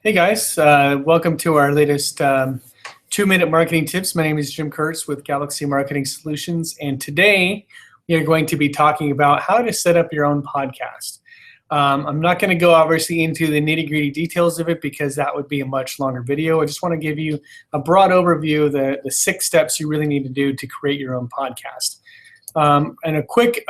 Hey guys, welcome to our latest 2-minute marketing tips. My name is Jim Kurtz with Galaxy Marketing Solutions, and today we are going to be talking about how to set up your own podcast. I'm not going to go obviously into the nitty-gritty details of it because that would be a much longer video. I just want to give you a broad overview of the 6 steps you really need to do to create your own podcast. And a quick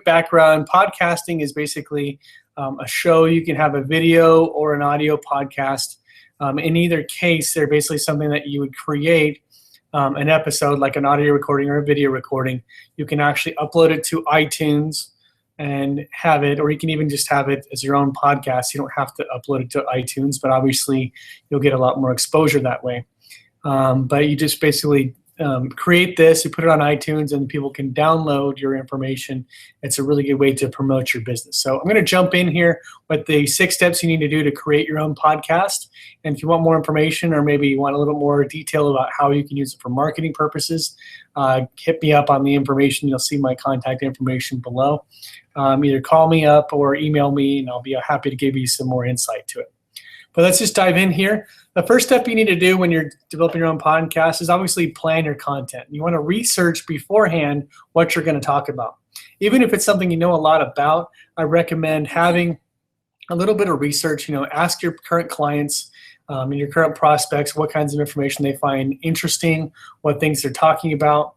background, podcasting is basically a show. You can have a video or an audio podcast. In either case, they're basically something that you would create an episode, like an audio recording or a video recording. You can actually upload it to iTunes and have it, or you can even just have it as your own podcast. You don't have to upload it to iTunes, but obviously you'll get a lot more exposure that way. But you just basically create this, you put it on iTunes, and people can download your information. It's a really good way to promote your business. So I'm going to jump in here with the 6 steps you need to do to create your own podcast. And if you want more information, or maybe you want a little more detail about how you can use it for marketing purposes, hit me up on the information. You'll see my contact information below. Either call me up or email me, and I'll be happy to give you some more insight to it. But let's just dive in here. The first step you need to do when you're developing your own podcast is obviously plan your content. You want to research beforehand what you're going to talk about. Even if it's something you know a lot about, I recommend having a little bit of research. Ask your current clients and your current prospects what kinds of information they find interesting, what things they're talking about.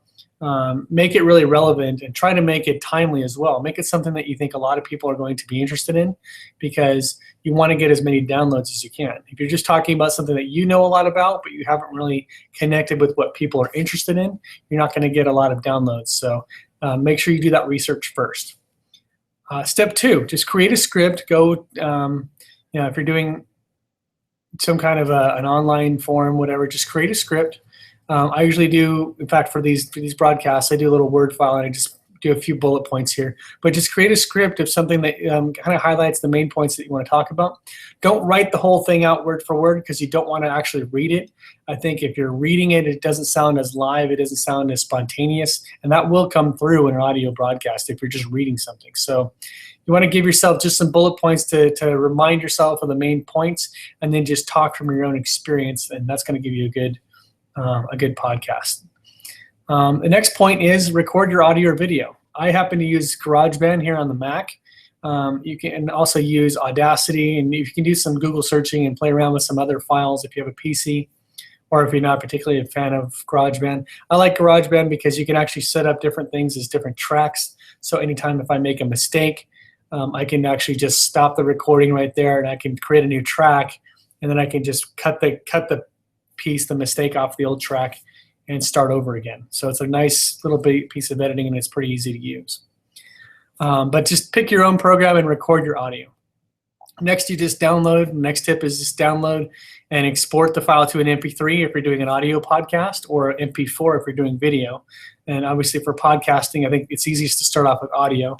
Make it really relevant and try to make it timely as well. Make it something that you think a lot of people are going to be interested in, because you want to get as many downloads as you can. If you're just talking about something that you know a lot about, but you haven't really connected with what people are interested in, you're not going to get a lot of downloads. So make sure you do that research first. Step 2, just create a script. Go, if you're doing some kind of an online forum, whatever, just create a script. I usually do, in fact, for these broadcasts, I do a little Word file and I just do a few bullet points here. But just create a script of something that kind of highlights the main points that you want to talk about. Don't write the whole thing out word for word, because you don't want to actually read it. I think if you're reading it, it doesn't sound as live, it doesn't sound as spontaneous, and that will come through in an audio broadcast if you're just reading something. So you want to give yourself just some bullet points to remind yourself of the main points, and then just talk from your own experience, and that's going to give you a good podcast. The next point is record your audio or video. I happen to use GarageBand here on the Mac. You can also use Audacity, and you can do some Google searching and play around with some other files if you have a PC, or if you're not particularly a fan of GarageBand. I like GarageBand because you can actually set up different things as different tracks. So anytime if I make a mistake, I can actually just stop the recording right there, and I can create a new track, and then I can just cut the mistake off the old track and start over again. So it's a nice little piece of editing, and it's pretty easy to use. But just pick your own program and record your audio. Next, you just download. Next tip is just download and export the file to an MP3 if you're doing an audio podcast, or MP4 if you're doing video. And obviously for podcasting, I think it's easiest to start off with audio,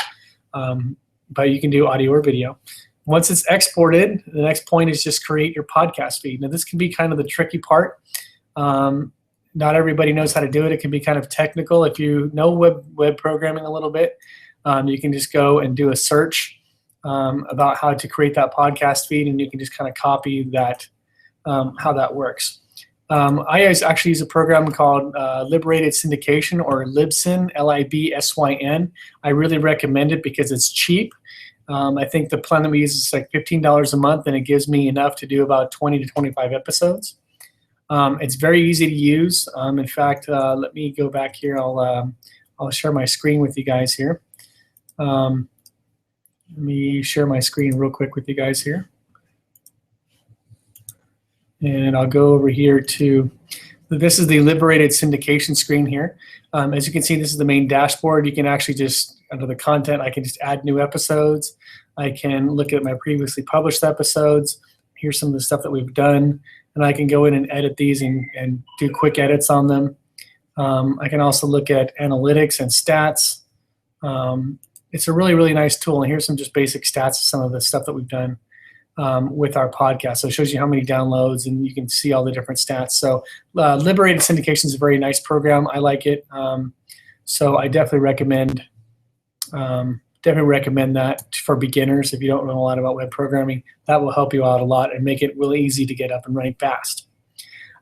but you can do audio or video. Once it's exported, the next point is just create your podcast feed. Now, this can be kind of the tricky part. Not everybody knows how to do it. It can be kind of technical. If you know web programming a little bit, you can just go and do a search about how to create that podcast feed, and you can just kind of copy that, how that works. I actually use a program called Liberated Syndication, or Libsyn, Libsyn. I really recommend it because it's cheap. I think the plan that we use is like $15 a month, and it gives me enough to do about 20 to 25 episodes. It's very easy to use. In fact, let me go back here. I'll share my screen with you guys here. Let me share my screen real quick with you guys here. And I'll go over here to, this is the Liberated Syndication screen here. As you can see, this is the main dashboard. You can actually just, under the content, I can just add new episodes. I can look at my previously published episodes. Here's some of the stuff that we've done. And I can go in and edit these and do quick edits on them. I can also look at analytics and stats. It's a really, really nice tool. And here's some just basic stats of some of the stuff that we've done with our podcast. So it shows you how many downloads, and you can see all the different stats. So Liberated Syndication is a very nice program. I like it. So I definitely recommend definitely recommend that for beginners. If you don't know a lot about web programming, that will help you out a lot and make it really easy to get up and running fast.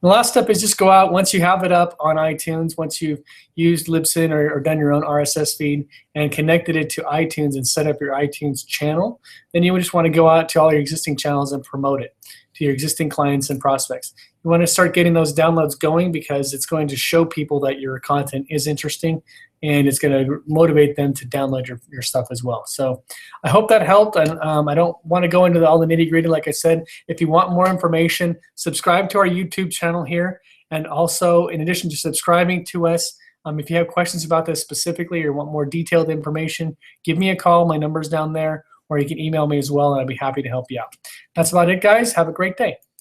The last step is just go out once you have it up on iTunes, once you've used Libsyn or done your own RSS feed and connected it to iTunes and set up your iTunes channel, then you would just want to go out to all your existing channels and promote it to your existing clients and prospects. You want to start getting those downloads going because it's going to show people that your content is interesting and it's going to motivate them to download your stuff as well. So I hope that helped. And I don't want to go into all the nitty gritty. Like I said, if you want more information, subscribe to our YouTube channel here. And also, in addition to subscribing to us, if you have questions about this specifically or want more detailed information, give me a call. My number's down there, or you can email me as well, and I'd be happy to help you out. That's about it, guys. Have a great day.